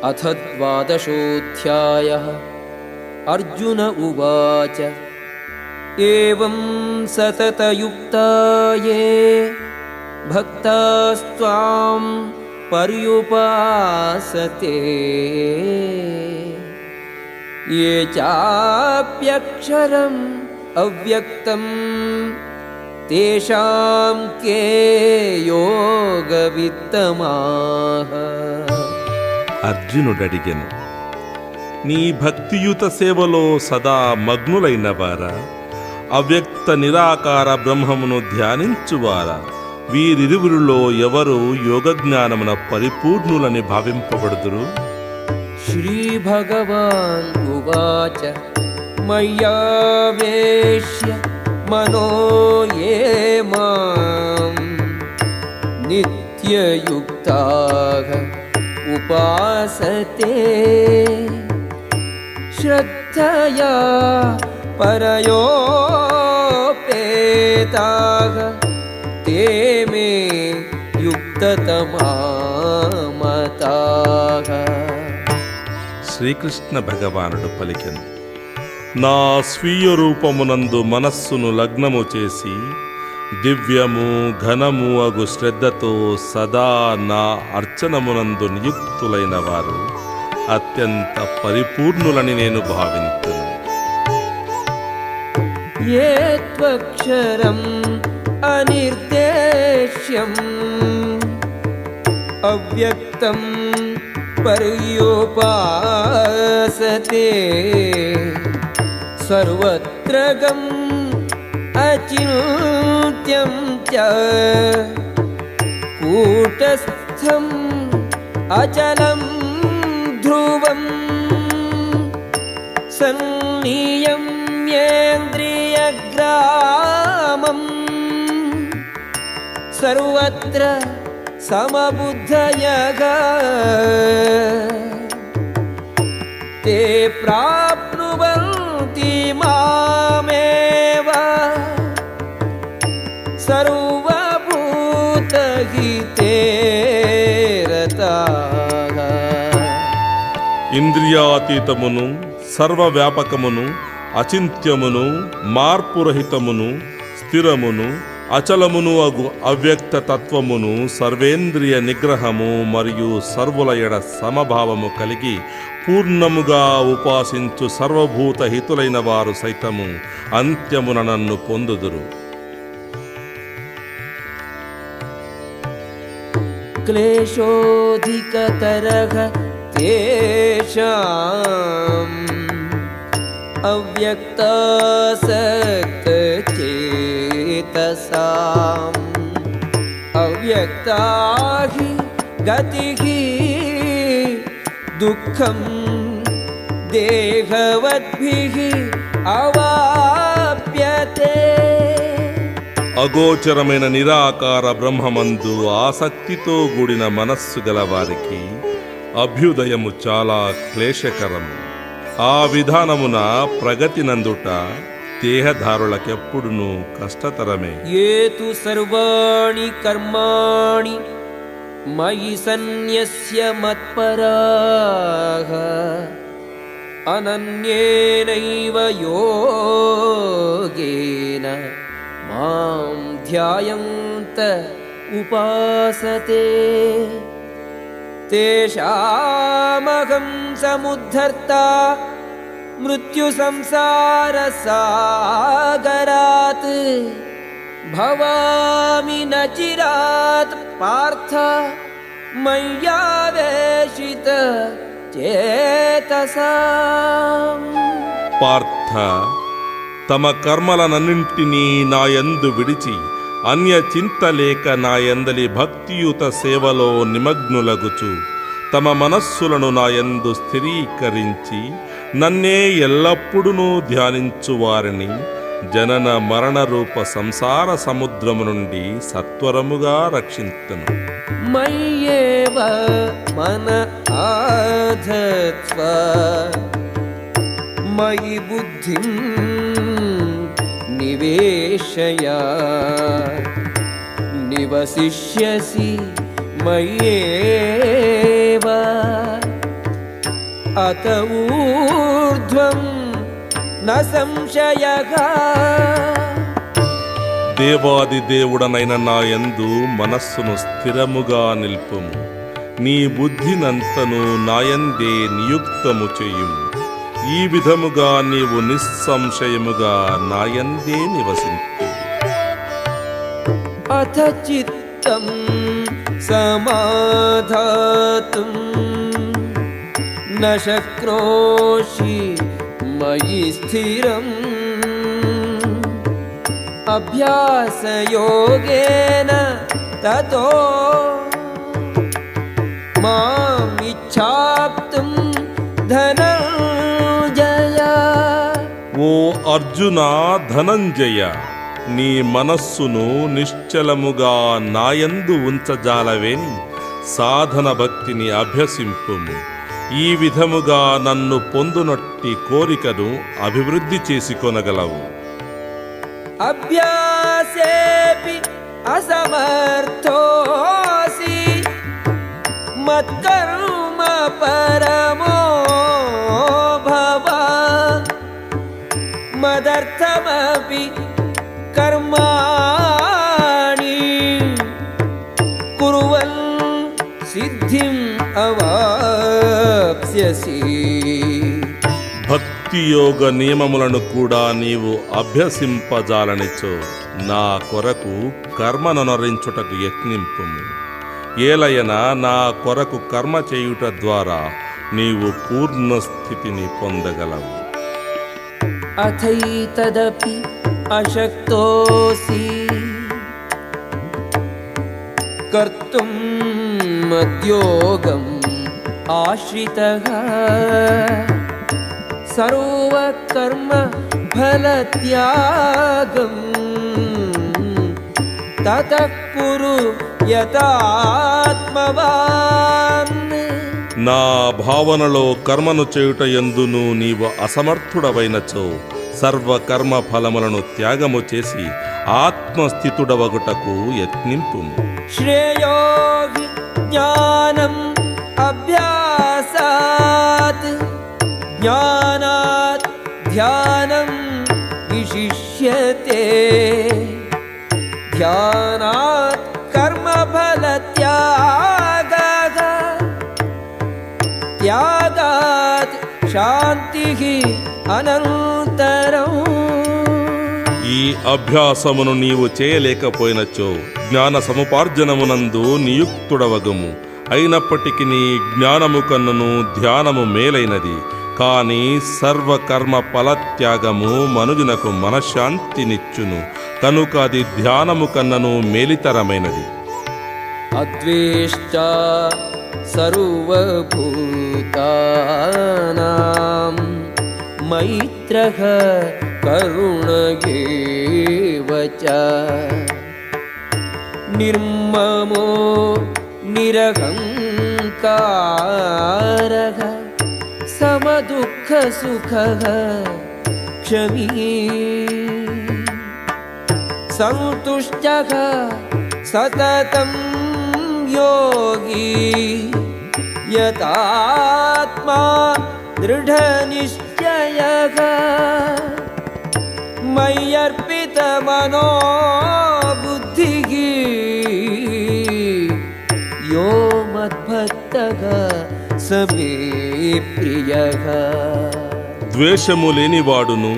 अथ द्वादशोऽध्यायः। अर्जुन उवाच एवं सततयुक्ता ये भक्तास्त्वां पर्युपासते ये चाप्यक्षरम् अव्यक्तं तेषां के योगवित्तमाः। అర్జునుడడిగెను, నీ భక్తియుత సేవలో సదా మగ్నులైన వారా, అవ్యక్త నిరాకార బ్రహ్మమును ధ్యానించువారా, వీరిరువురిలో ఎవరు యోగజ్ఞానమున పరిపూర్ణులని భావింపబడుదురు? श्रीभगवान् उवाच मय्यावेश्य मनो ये मां नित्ययुक्ताः उपासते श्रद्धया परयोपेताः ते मे युक्ततमा मताः। శ్రీకృష్ణ భగవానుడు పలికెను, నా స్వీయ రూపమునందు మనస్సును లగ్నము చేసి దివ్యము ఘనము అగు శ్రద్ధతో సదా నా అర్చనమునందు నియుక్తులైన వారు అత్యంత పరిపూర్ణులని నేను భావింతును. ये त्वक्षरम् अनिर्देश्यम् अव्यक्तं पर्युपासते सर्वत्र गम् अचिन्त्यं च कूटस्थम् अचलं ध्रुवम् सन्नियम्येन्द्रियग्रामम् सर्वत्र समबुद्धयः ते प्राप्नुवन्ति मामेव सर्वभूतहिते रताः। ఇంద్రియాతీతమును సర్వవ్యాపకమును అచింత్యమును మార్పురహితమును స్థిరమును అచలమును అగు అవ్యక్త తత్వమును సర్వేంద్రియ నిగ్రహము మరియు సర్వుల ఎడ సమభావము కలిగి పూర్ణముగా ఉపాసించు సర్వభూత హితులైన వారు సైతము అంత్యమున నన్ను పొందుదురు. క్లేశోధికతరః తేషాం అవ్యక్తాసక్తచేతసాం అవ్యక్తా హి గతిః దుఃఖం దేహవద్భిః అవాప్యతే. అగోచరమైన నిరాకార బ్రహ్మమందు ఆసక్తితో కూడిన మనస్సు గల వారికి అభ్యుదయము చాలా క్లేశకరం. ఆ విధానమున ప్రగతి నందుట దేహధారులకెప్పుడునూ కష్టతరమే. ఏ తు సర్వాణి కర్మాణి మయి సన్యస్య మత్పరాః అనన్యేనైవ యోగేన మాం ధ్యాయంత ఉపాసతే తేషామహం సముద్ధర్తా మృత్యు సంసార సాగరాత్ భవామి న చిరాత్ పార్థ మయ్యావేశిత చేతసాం. పార్థ, తమ కర్మలనన్నింటినీ నాయందు విడిచి అన్య చింత లేక నాయందలి భక్తియుత సేవలో నిమగ్నులగుచు తమ మనస్సులను నాయందు స్థిరీకరించి నన్నే ఎల్లప్పుడూ ధ్యానించువారిని జనన మరణ రూప సంసార సముద్రము నుండి సత్వరముగా రక్షింతును. మయ్యేవ మన ఆధత్వ మయి బుద్ధిం నివేశయ నివసిష్యసి మయ్యేవ అత ఊర్ధ్వం న సంశయః. దేవాది దేవుడనైన నా యందు మనస్సును స్థిరముగా నిల్పుము. నీ బుద్ధినంతను నాయందే నియుక్తము చేయుము. ఈ విధముగా నీవు నిస్సంశయముగా నాయందే నివసించు. అథ చిత్తం సమాధాతుం న శక్నోషి మయి స్థిరం. అభ్యాసయోగేన తతో మాం ఇచ్ఛాప్తుం ధనంజయ. ఓ అర్జున ధనంజయ, నీ మనస్సును నిశ్చలముగా నాయందు ఉంచజాలవేని సాధన భక్తిని అభ్యసింపుము. ఈ విధముగా నన్ను పొందునట్టి కోరికను అభివృద్ధి చేసుకొనగలవు. అభ్యాసేపి అసమర్థోసి మత్కర్మ పరమో భవ. మదర్థమపి కర్మాణి కుర్వన్ సిద్ధిం అవాప్స్యసి. భక్తి యోగ నియమములను కూడా నీవు అభ్యసింపజాలనిచో నా కొరకు కర్మనొనరించుటకు యత్నింపుము. ఏలయన నా కొరకు కర్మ చేయుట ద్వారా నీవు పూర్ణ స్థితిని పొందగలవు. అథైతదపి అశక్తోసి కర్తుం మద్యోగం ఆశ్రితః. సర్వకర్మ ఫలత్యాగం తతః కురు యథాత్మవాన్. నా భావనలో కర్మను చేయుట యందును నీవు అసమర్థుడవైనచో సర్వకర్మ ఫలములను త్యాగము చేసి ఆత్మస్థితుడవగుటకు యత్నింపుము. శ్రేయో హి జ్ఞానం అభ్యాసాత్ జ్ఞానాత్ ధ్యానం విశిష్యతే. ధ్యానాత్ కర్మఫలత్యాగః త్యాగాత్ శాంతిః అనంతరం. ఈ అభ్యాసమును నీవు చేయలేకపోయినచో జ్ఞాన సముపార్జనమునందు నియుక్తుడవగము. అయినప్పటికీ నీ జ్ఞానము కన్నును ధ్యానము మేలైనది. కాని సర్వకర్మ ఫలత్యాగము మనుజునకు మనశ్శాంతినిచ్చును. కనుక అది ధ్యానము కన్నను మేలితరమైనది. అద్వేష్టా సర్వభూతానాం మైత్రః కరుణ ఏవ చ. నిర్మమో నిరహంకారః సమదుఃఖసుఖః క్షమీ. సంతుష్టః సతతం యోగి యతాత్మా దృఢనిశ్చయః. మయ్యర్పితమనో బుద్ధిః యో మద్భక్తః స మే ప్రియః. ద్వేషము లేనివాడును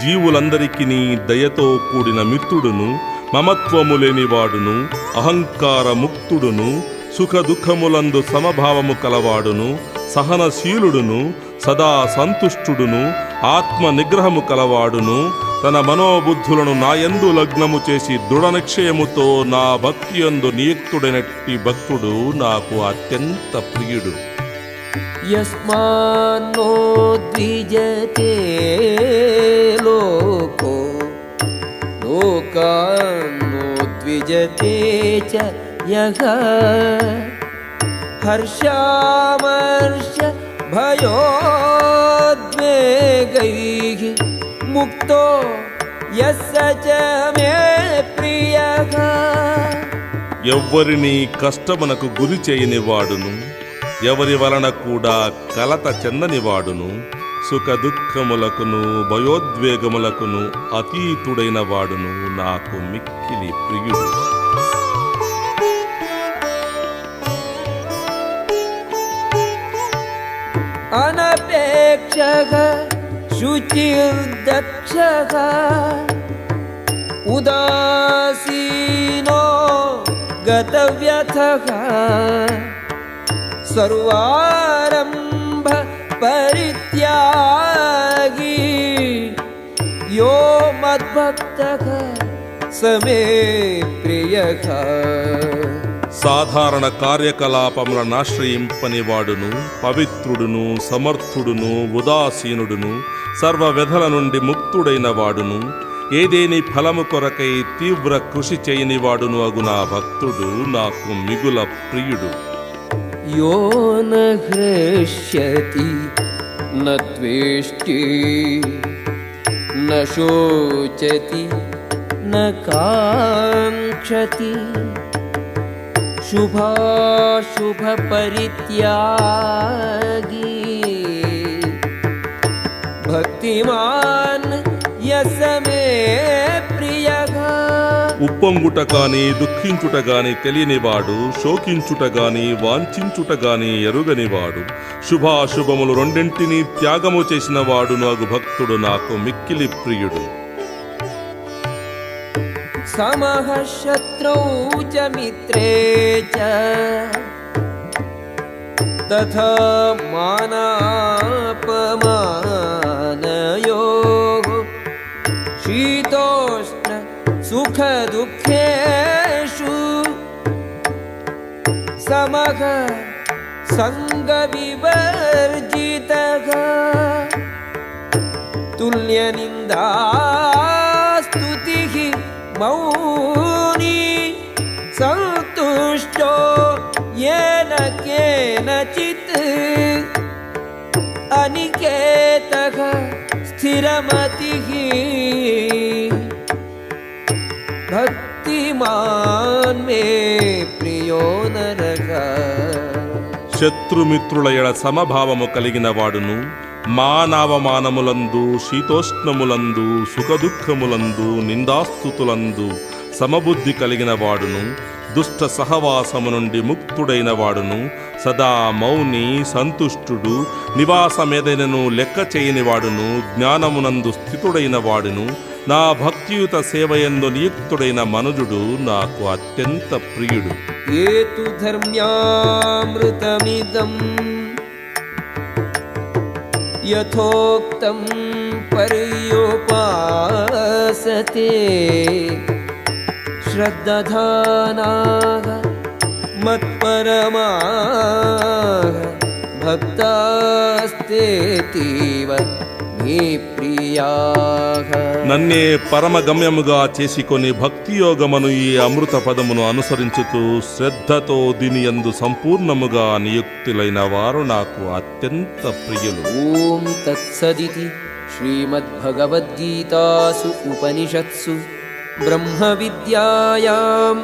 జీవులందరికీ దయతో కూడిన మిత్రుడును మమత్వము లేనివాడును అహంకారముక్తుడును సుఖ దుఃఖములందు సమభావము కలవాడును సహనశీలుడును సదా సంతుష్టుడును ఆత్మ నిగ్రహము కలవాడును తన మనోబుద్ధులను నాయందు లగ్నము చేసి దృఢ నిశ్చయముతో నా భక్తియందు నియుక్తుడైనట్టి భక్తుడు నాకు అత్యంత ప్రియుడు. యస్మాన్నో ద్విజతే లోకో లోకాన్నో ద్విజతే చ యః. హర్షామర్ష భయోద్వేగైః ముక్తో యస్స చ మే ప్రియః. ఎవ్వరినీ కష్టమునకు గురి చేయని వాడును ఎవరి వలన కూడా కలత చెందనివాడును, సుఖ దుఃఖములకును భయోద్వేగములకును అతీతుడైన వాడును నాకు మిక్కిలి ప్రియుడు. అనపేక్షః శుచిర్దక్షః ఉదాసీనో గతవ్యథః సర్వారంభ పరిత్యాగి యో మద్భక్తః సమే ప్రియః. సాధారణ కార్యకలాపములను ఆశ్రయింపని వాడును, పవిత్రుడును, సమర్థుడును, ఉదాసీనుడును, సర్వ వ్యధల నుండి ముక్తుడైన వాడును, ఏదేని ఫలము కొరకై తీవ్ర కృషి చేయని వాడును అగు నా భక్తుడు నాకు మిగుల ప్రియుడు. యో న హృష్యతి న ద్వేష్టి న శోచతి న కాంక్షతి శుభాశుభ పరిత్యాగి భక్తిమాన్ యస్ మే ప్రియః. ఉప్పొంగుట గాని దుఃఖించుట గాని తెలియనివాడు, శోకించుట గాని వాంఛించుట గాని ఎరుగనివాడు, శుభాశుభములు రెండింటినీ త్యాగము చేసిన వాడు నాకు భక్తుడు నాకు మిక్కిలి ప్రియుడు. సమః శత్రౌ చ మిత్రే చ తథా మానాపమానయోః శీతోష్ణ సుఖ దుఃఖేషు సమః సంగ వివర్జితః తుల్యనిందా స్తుతిః మౌని సంతుష్టో येन केनचित् अनिकेतः स्थिरमतिः భక్తిమాన్ మే ప్రియో నరః. శత్రుమిత్రుల ఎడ సమభావము కలిగిన వాడును, మానవమానములందు శీతోష్ణములందు సుఖదుఃఖములందు నిందాస్తుతులందు సమబుద్ధి కలిగిన వాడును, దుష్ట సహవాసము నుండి ముక్తుడైన వాడును, సదా మౌని సంతుష్టుడు, నివాసమేదైనను లెక్క చేయని వాడును, జ్ఞానమునందు స్థితుడైన వాడును, నా భక్తియుత సేవయందు నియుక్తుడైన మనుజుడు నాకు అత్యంత ప్రియుడు. ఏతు ధర్మ్యామృతమిదం యథోక్తం పర్యోపాసతే శ్రద్ధధానాః మత్పరమాః భక్తాస్తేతీవ మే ప్రియాః. నన్నే పరమగమ్యముగా చేసుకొని భక్తియోగమును ఈ అమృత పదమును అనుసరించుతూ శ్రద్ధతో దీనియందు సంపూర్ణముగా నియుక్తులైన వారు నాకు అత్యంత ప్రియులు. ఓం తత్సదితి శ్రీమద్భగవద్గీతాసు ఉపనిషత్సు బ్రహ్మ విద్యాయాం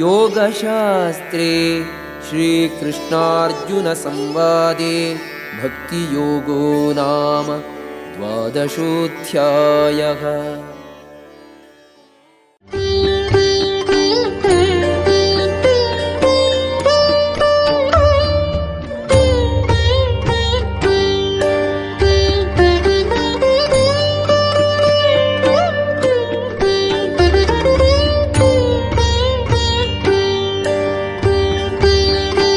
యోగశాస్త్రే శ్రీకృష్ణార్జున సంవాదే భక్తియోగో నామ ద్వాదశోऽధ్యాయః.